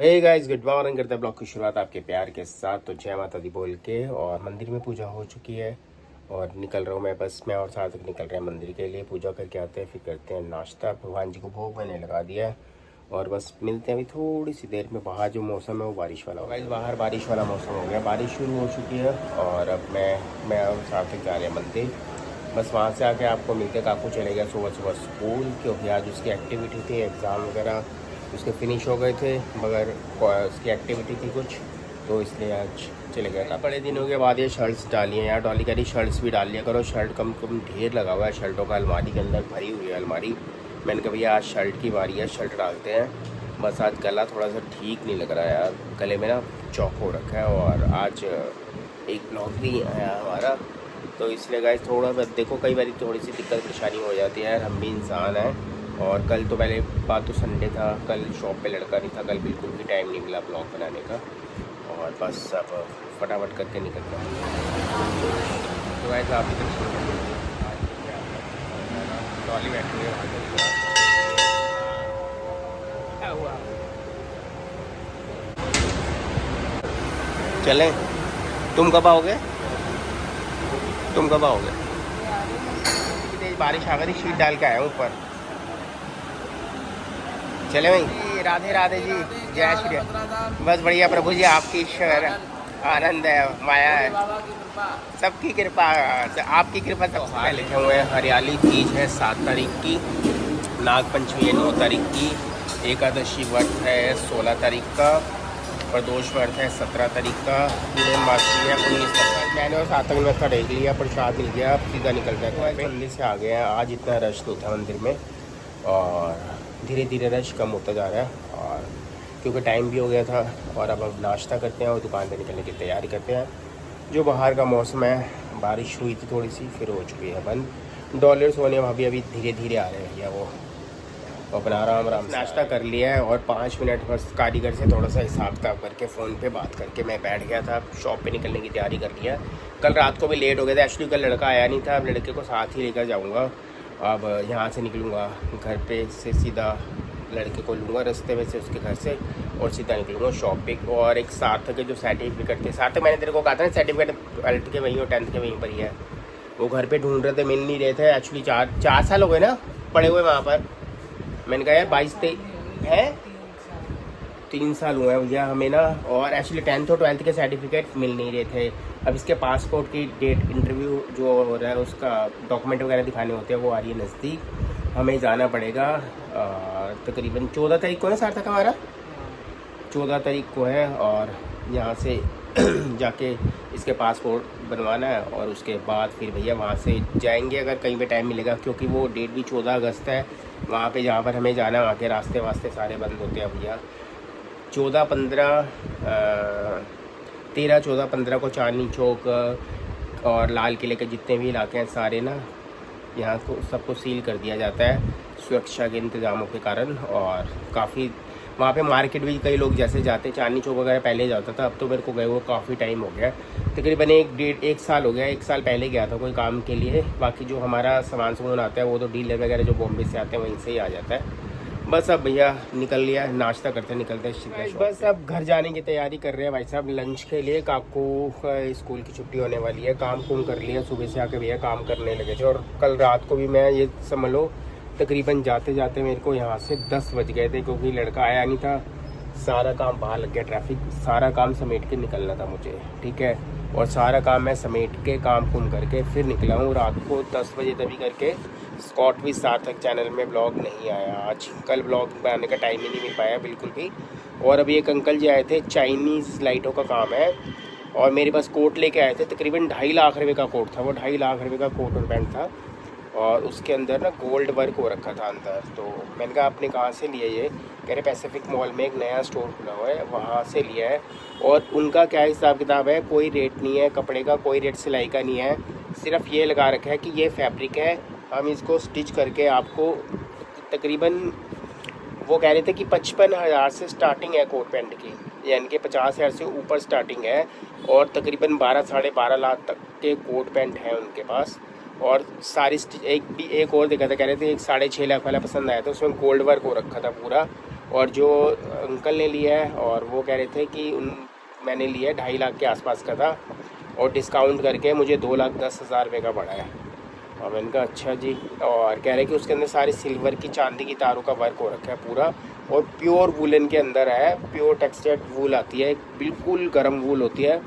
Hey guys, good morning. करते हैं blog की शुरुआत आपके प्यार के साथ। तो जय माता दी बोल के और मंदिर में पूजा हो चुकी है और निकल रहा हूँ मैं। बस मैं और सार्थक निकल रहे हैं मंदिर के लिए। पूजा करके आते हैं, फिर करते हैं नाश्ता। भगवान जी को भोग मैंने लगा दिया है और बस मिलते हैं अभी थोड़ी सी देर में। बाहर जो मौसम है वो बारिश वाला हो गया। बाहर बारिश वाला मौसम हो गया, बारिश शुरू हो चुकी है और अब मैं और सार्थक जा रहे हैं मंदिर। बस वहाँ से आके आपको मिलते। काकू चले गया सुबह सुबह स्कूल, क्योंकि आज उसकी एक्टिविटी थी, एग्ज़ाम वगैरह उसके फिनिश हो गए थे, मगर उसकी एक्टिविटी थी कुछ, तो इसलिए आज चले गया था। बड़े दिनों के बाद ये शर्ट्स डाली हैं यार। डॉली कह रही शर्ट्स भी डाल लिया करो, शर्ट कम कम ढेर लगा हुआ है शर्टों का, अलमारी के अंदर भरी हुई है अलमारी। मैंने कहा भैया आज शर्ट की बारी है, शर्ट डालते हैं। बस आज गला थोड़ा सा ठीक नहीं लग रहा है यार, गले में ना चौक हो रखा है और आज एक ब्लॉग भी आया हमारा, तो इसलिए गाइस थोड़ा सा देखो, कई बार थोड़ी सी दिक्कत परेशानी हो जाती है यार, हम भी इंसान हैं। और कल तो पहले बात तो संडे था, कल शॉप पे लड़का नहीं था, कल बिल्कुल भी टाइम नहीं मिला ब्लॉग बनाने का। और बस अब फटाफट करके निकल रहा हूँ। तो ऐसा आप इधर ट्रॉली बैठी हुई है, क्या हुआ? चलें? तुम कब आओगे? तुम कब आओगे? तेज बारिश आ गई, शीट डाल के आया हूँ ऊपर। चले भाई। राधे राधे जी, जय श्री राम। बस बढ़िया प्रभु जी, आपकी ईश्वर आनंद है, माया है, सबकी कृपा। आपकी कृपा सबसे पहले लिखे हुए हैं। हरियाली तीज है 7 तारीख की, नाग पंचमी है 9 तारीख की, एकादशी व्रत है 16 तारीख का, प्रदोष व्रत है 17 तारीख का, पूर्णमासी है 19 तारीख का। मैंने और सार्थक ने मत्था टेक लिया, प्रसाद मिल गया, अब सीधा निकल गया। तो जल्दी से आ गए हैं। आज इतना रश नहीं था मंदिर में और धीरे धीरे रश कम होता जा रहा है, और क्योंकि टाइम भी हो गया था। और अब नाश्ता करते हैं और दुकान पे निकलने की तैयारी करते हैं। जो बाहर का मौसम है, बारिश हुई थी थोड़ी सी, फिर हो चुकी है बंद। डॉलर्स होने भाभी अभी धीरे धीरे आ रहे हैं भैया, वो अपना आराम आराम नाश्ता कर लिया है और 5 मिनट बस कारीगर से थोड़ा सा हिसाब किताब करके फ़ोन पे बात करके मैं बैठ गया था। शॉप पे निकलने की तैयारी कर लिया। कल रात को भी लेट हो गया था, एक्चुअली कल लड़का आया नहीं था, अब लड़के को साथ ही लेकर जाऊँगा। अब यहाँ से निकलूँगा घर पे से, सीधा लड़के को लूँगा रास्ते में से उसके घर से और सीधा निकलूँगा शॉप पे। और एक सार्थक के जो सर्टिफिकेट थे, सार्थक मैंने तेरे को कहा था ना सर्टिफिकेट 12th के वहीं और 10th के वहीं पर ही है, वो घर पे ढूंढ रहे थे, मिल नहीं रहे थे। एक्चुअली 4 साल हो गए ना पड़े हुए वहाँ पर। मैंने कहा यार 22 है, 3 साल हुए हैं भैया हमें ना। और एक्चुअली 10th और 12th के सर्टिफिकेट मिल नहीं रहे थे। अब इसके पासपोर्ट की डेट, इंटरव्यू जो हो रहा है उसका डॉक्यूमेंट वगैरह दिखाने होते हैं, वो आ रही है नज़दीक, हमें जाना पड़ेगा। तकरीबन 14 तारीख को है सार्थक हमारा, 14 तारीख को है। और यहाँ से जाके इसके पासपोर्ट बनवाना है और उसके बाद फिर भैया वहाँ से जाएंगे अगर कहीं पे टाइम मिलेगा, क्योंकि वो डेट भी 14 अगस्त है। वहाँ पे जहाँ पर हमें जाना है वहाँ के रास्ते वास्ते सारे बंद होते हैं भैया। 14, 15, 13, 14, 15 को चांदनी चौक और लाल किले के जितने भी इलाके हैं सारे ना, यहाँ को सबको सील कर दिया जाता है सुरक्षा के इंतज़ामों के कारण। और काफ़ी वहाँ पे मार्केट भी कई लोग जैसे जाते, चांदनी चौक वगैरह पहले जाता था, अब तो मेरे को गए हुए काफ़ी टाइम हो गया, तकरीबन 1 साल हो गया। 1 साल पहले गया था कोई काम के लिए। बाकी जो हमारा सामान आता है वो तो डीलर वगैरह जो बॉम्बे से आते हैं वहीं से ही आ जाता है। बस अब भैया निकल लिया, नाश्ता करते निकलते बस अब घर जाने की तैयारी कर रहे हैं भाई साहब लंच के लिए। काकू स्कूल की छुट्टी होने वाली है, काम कुम कर लिया सुबह से आके भैया, काम करने लगे थे। और कल रात को भी मैं ये समझ लो तकरीबन जाते जाते मेरे को यहाँ से 10 बज गए थे, क्योंकि लड़का आया नहीं था। सारा काम बाहर लग गया, ट्रैफिक, सारा काम समेट के निकलना था मुझे, ठीक है। और सारा काम मैं समेट के काम कुम करके फिर निकला हूँ रात को 10 बजे तभी करके। स्कॉट भी सार्थक चैनल में ब्लॉग नहीं आया आज, कल ब्लॉग बनाने का टाइम ही नहीं मिल पाया बिल्कुल भी। और अभी एक अंकल जी आए थे, चाइनीज़ लाइटों का काम है, और मेरे पास कोट लेके आए थे, तकरीबन 2.5 लाख रुपये का कोट था वो, 2.5 लाख रुपये का कोट और पैंट था, और उसके अंदर ना गोल्ड वर्क हो रखा था अंदर। तो मैंने कहा आपने कहाँ से लिया ये? कह रहे पैसिफिक मॉल में एक नया स्टोर खुला हुआ है वहाँ से लिया है। और उनका क्या हिसाब किताब है, कोई रेट नहीं है कपड़े का, कोई रेट सिलाई का नहीं है, सिर्फ ये लगा रखा है कि ये फैब्रिक है, हम इसको स्टिच करके आपको तकरीबन, वो कह रहे थे कि 55,000 से स्टार्टिंग है कोट पैंट की, यानी कि 50,000 से ऊपर स्टार्टिंग है। और तकरीबन 12, 12.5 लाख तक के कोट पैंट हैं उनके पास। और सारी एक और देखा था, कह रहे थे एक 6.5 लाख वाला पसंद आया था, उसमें गोल्ड वर्क हो रखा था पूरा, और जो अंकल ने लिया है और वो कह रहे थे कि मैंने लिया 2.5 लाख के आसपास का था और डिस्काउंट करके मुझे 2,10,000 रुपये का पड़ा है। और मैंने कहा अच्छा जी। और कह रहे कि उसके अंदर सारी सिल्वर की चांदी की तारों का वर्क हो रखा है पूरा, और प्योर वूलन के अंदर है, प्योर टेक्सचर्ड वूल आती है, बिल्कुल गर्म वूल होती है।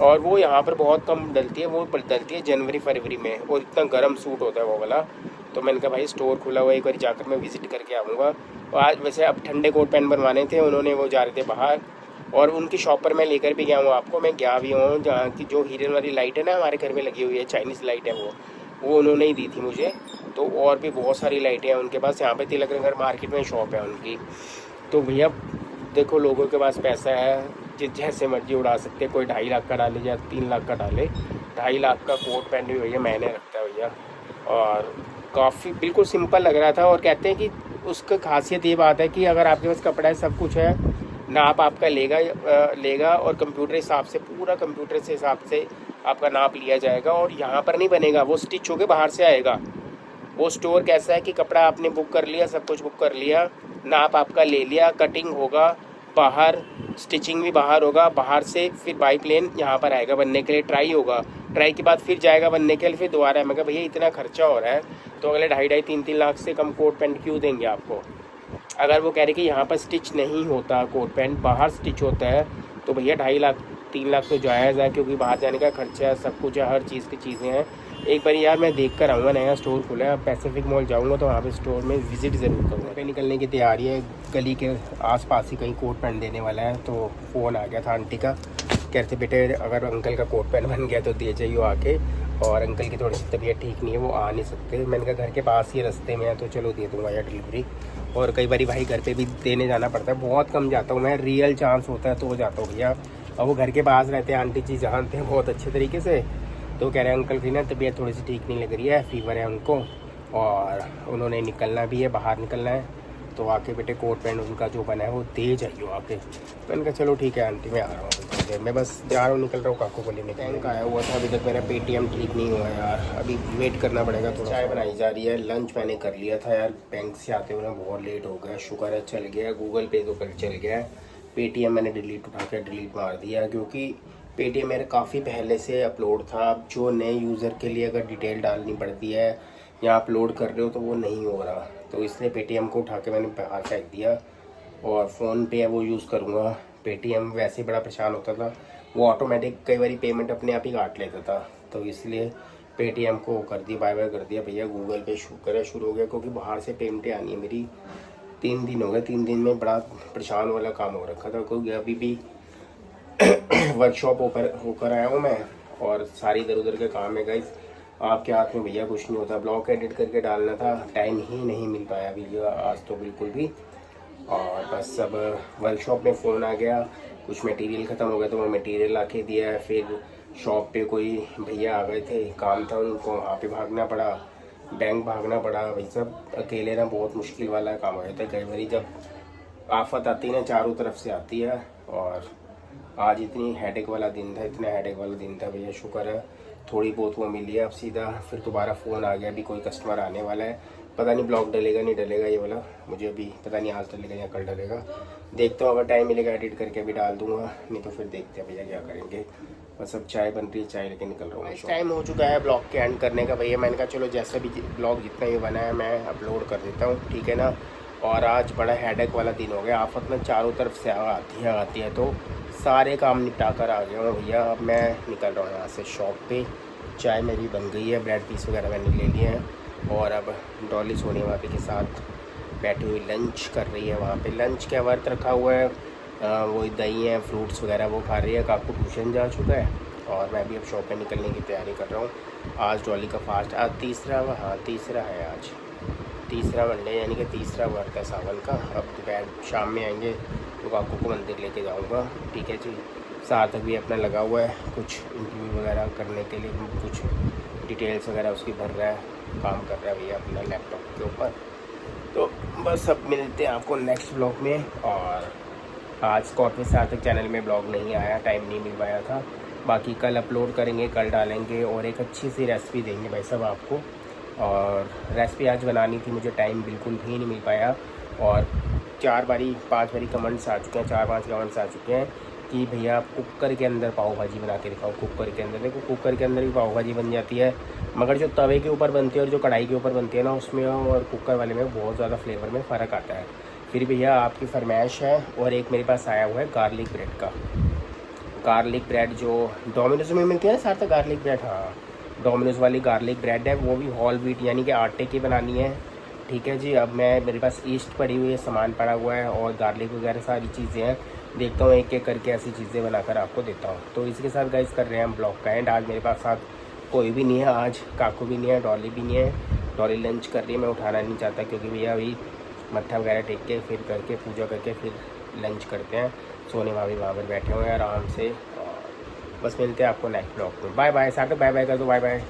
और वो यहाँ पर बहुत कम डलती है, वो डलती है जनवरी फरवरी में, और इतना गर्म सूट होता है वो वाला। तो मैंने कहा भाई स्टोर खुला हुआ है, एक बार जाकर मैं विज़िट करके आऊँगा। और आज वैसे अब ठंडे कोट पैंट बनवाने थे, उन्होंने वो जा रहे थे बाहर, और उनकी शॉप पर मैं लेकर भी गया हूँ आपको, मैं गया भी हूँ। जहाँ की जो हीरन वाली लाइट है ना हमारे घर में लगी हुई है, चाइनीज़ लाइट है वो उन्होंने ही दी थी मुझे। तो और भी बहुत सारी लाइटें हैं उनके पास, यहाँ पे तिलक नगर मार्केट में शॉप है उनकी। तो भैया देखो लोगों के पास पैसा है, जैसे मर्जी उड़ा सकते, कोई 2.5 लाख का डाले या 3 लाख का डाले। 2.5 लाख का कोट पैंट भी भैया मैंने रखता है भैया, और काफ़ी बिल्कुल सिंपल लग रहा था। और कहते हैं कि उसका खासियत ये बात है कि अगर आपके पास कपड़ा है, सब कुछ है, नाप आपका लेगा और कंप्यूटर हिसाब से, पूरा कंप्यूटर से हिसाब से आपका नाप लिया जाएगा। और यहाँ पर नहीं बनेगा, वो स्टिच होके बाहर से आएगा। वो स्टोर कैसा है कि कपड़ा आपने बुक कर लिया, सब कुछ बुक कर लिया, नाप आपका ले लिया, कटिंग होगा बाहर, स्टिचिंग भी बाहर होगा, बाहर से फिर बाई प्लेन यहाँ पर आएगा बनने के लिए, ट्राई होगा, ट्राई के बाद फिर जाएगा बनने के लिए, फिर दोबारा। मैं कहा भैया इतना खर्चा हो रहा है तो अगले 2.5-3 लाख से कम कोट पैंट क्यों देंगे आपको। अगर वो कह रहे कि यहाँ पर स्टिच नहीं होता कोट पैंट, बाहर स्टिच होता है, तो भैया 2.5-3 लाख तो जायज़ है, क्योंकि बाहर जाने का खर्चा है, सब कुछ है, हर चीज़ की चीज़ें हैं। एक बार यार मैं देख कर आऊँगा, नया स्टोर खुला है, पैसिफिक मॉल जाऊँगा तो वहाँ पे स्टोर में विज़िट ज़रूर करूँगा। पे निकलने की तैयारी है, गली के आसपास ही कहीं कोट पैंट देने वाला है। तो फ़ोन आ गया था आंटी का, कहते बेटे अगर अंकल का कोट पैंट बन गया तो दे जाइए आके, और अंकल की थोड़ी सी तबीयत ठीक नहीं है, वो आ नहीं सकते। मैंने कहा घर के पास ही रास्ते में है तो चलो दे दूँगा या डिलीवरी। और कई बार भाई घर पे भी देने जाना पड़ता है, बहुत कम जाता हूँ मैं, रियल चांस होता है तो जाता हूँ भैया। और वो घर के पास रहते हैं, आंटी जी जानते हैं बहुत अच्छे तरीके से। तो कह रहे हैं अंकल की ना तबीयत थोड़ी सी ठीक नहीं लग रही है, फीवर है उनको, और उन्होंने निकलना भी है, बाहर निकलना है, तो आके बेटे कोट पैंट उनका जो बना है वो दे जाइए आके। मैंने कहा चलो ठीक है आंटी, मैं आ रहा हूँ, मैं बस जा रहा हूँ, निकल रहा हूँ काकू को लेने। बैंक आया हुआ था, अभी तक मेरा पेटीएम ठीक नहीं हुआ यार, अभी वेट करना पड़ेगा थोड़ा। चाय बनाई जा रही है, लंच मैंने कर लिया था यार, बैंक से आते हुए बहुत लेट हो गया, शुक्र है चल गया, गूगल पे तो कल चल गया है। पेटीएम मैंने डिलीट मार दिया, क्योंकि पेटीएम मेरा काफ़ी पहले से अपलोड था। अब जो नए यूज़र के लिए अगर डिटेल डालनी पड़ती है या अपलोड कर रहे हो तो वो नहीं हो रहा, तो इसलिए पेटीएम को उठा के मैंने बाहर फेंक दिया, और फ़ोन पे है वो यूज़ करूँगा। पेटीएम वैसे ही बड़ा परेशान होता था, वो ऑटोमेटिक कई बार पेमेंट अपने आप ही काट लेता था, तो इसलिए पेटीएम को कर दिया, बाय बाय कर दिया भैया। गूगल पे शुरू हो गया, क्योंकि बाहर से पेमेंटें आनी है मेरी। 3 दिन हो गए, 3 दिन में बड़ा परेशान वाला काम हो रखा था, क्योंकि अभी भी वर्कशॉप होकर आया हूँ मैं, और सारी इधर उधर के काम है गाइस। आपके हाथ में भैया कुछ नहीं होता, ब्लॉग एडिट करके डालना था, टाइम ही नहीं मिल पाया वीडियो आज तो बिल्कुल भी। और बस अब वर्कशॉप में फ़ोन आ गया, कुछ मटेरियल ख़त्म हो गया तो वो मटेरियल आके दिया है। फिर शॉप पे कोई भैया आ गए थे, काम था उनको, वहाँ पे भागना पड़ा, बैंक भागना पड़ा। भाई सब अकेले ना बहुत मुश्किल वाला काम हो जाता है, कई बार जब आफत आती है ना चारों तरफ से आती है। और आज इतनी हेडेक वाला दिन था, इतना हेडेक वाला दिन था भैया, शुक्र है थोड़ी बहुत वो मिली है। अब सीधा फिर दोबारा फ़ोन आ गया, अभी कोई कस्टमर आने वाला है, पता नहीं ब्लॉग डलेगा नहीं डलेगा ये वाला, मुझे अभी पता नहीं आज डलेगा या कल डलेगा, देखता हूँ। अगर टाइम मिलेगा एडिट करके भी डाल दूँगा, नहीं तो फिर देखते हैं भैया क्या करेंगे। बस अब चाय बन रही है, चाय लेके निकल रहा हूँ। टाइम हो चुका है ब्लॉग के एंड करने का भैया, मैंने कहा चलो जैसा भी ब्लॉग जितना भी बना है मैं अपलोड कर देता हूँ, ठीक है ना। और आज बड़ा हेडेक वाला दिन हो गया, आफत में चारों तरफ से आती है, तो सारे काम निपटा कर आ गया हूँ भैया। अब मैं निकल रहा हूँ यहाँ से शॉप पे, चाय मेरी बन गई है, ब्रेड पीस वगैरह मैंने ले लिए हैं, और अब डॉली सोनी भाभी के साथ बैठी हुई लंच कर रही है। वहाँ पे लंच क्या वर्त रखा हुआ है, वही दही है, फ्रूट्स वगैरह वो खा रही है। काकू ट्यूशन जा चुका है, और मैं भी अब शॉप पे निकलने की तैयारी कर रहा हूँ। आज डॉली का फास्ट, आज तीसरा है, आज तीसरा मंडे, यानी कि तीसरा वर्त है सावन का। अब दोपहर शाम में आएंगे तो काकू को मंदिर लेके जाऊँगा, ठीक है जी। सार्थक भी अपना लगा हुआ है कुछ इंटरव्यू वगैरह करने के लिए, कुछ डिटेल्स वगैरह उसकी भर रहा है, काम कर रहा है भैया अपना लैपटॉप के ऊपर। तो बस अब मिलते हैं आपको नेक्स्ट ब्लॉग में। और आज स्कॉर्पियो सार्थक चैनल में ब्लॉग नहीं आया, टाइम नहीं मिल पाया था, बाकी कल अपलोड करेंगे, कल डालेंगे, और एक अच्छी सी रेसिपी देंगे भाई साहब आपको। और रेसिपी आज बनानी थी, मुझे टाइम बिल्कुल भी नहीं मिल पाया, और 4 बारी 5 बारी कमेंट्स आ चुके हैं, 4-5 कमेंट्स आ चुके हैं कि भैया आप कुकर के अंदर पाव भाजी बना के दिखाओ। कुकर के अंदर देखो, कुकर के अंदर भी पाव भाजी बन जाती है, मगर जो तवे के ऊपर बनती है और जो कढ़ाई के ऊपर बनती है ना, उसमें और कुकर वाले में बहुत ज़्यादा फ्लेवर में फ़र्क आता है। फिर भैया आपकी फरमाइश है, और एक मेरे पास आया हुआ है गार्लिक ब्रेड का। गार्लिक ब्रेड जो डोमिनोज में मिलती है ना साथ, गार्लिक ब्रेड, हाँ डोमिनोज वाली गार्लिक ब्रेड है, वो भी होल व्हीट यानी कि आटे की बनानी है। ठीक है जी। अब मैं मेरे पास ईस्ट पड़ी हुई है, सामान पड़ा हुआ है और गार्लिक वगैरह सारी चीज़ें हैं। देखता हूँ एक एक करके ऐसी चीज़ें बनाकर आपको देता हूँ। तो इसके साथ गाइस कर रहे हैं हम ब्लॉग का एंड। आज मेरे पास साथ कोई भी नहीं है, आज काकू भी नहीं है, डॉली भी नहीं है। डॉली लंच कर रही है, मैं उठाना नहीं चाहता क्योंकि भैया अभी मत्था वगैरह टेक के फिर करके पूजा करके फिर लंच करते हैं। सोने भाभी वहाँ पर बैठे हुए हैं आराम से। और बस मिलते हैं आपको नेक्स्ट ब्लॉग में। Bye bye. साथ बाय बाय कर दो, बाय बाय।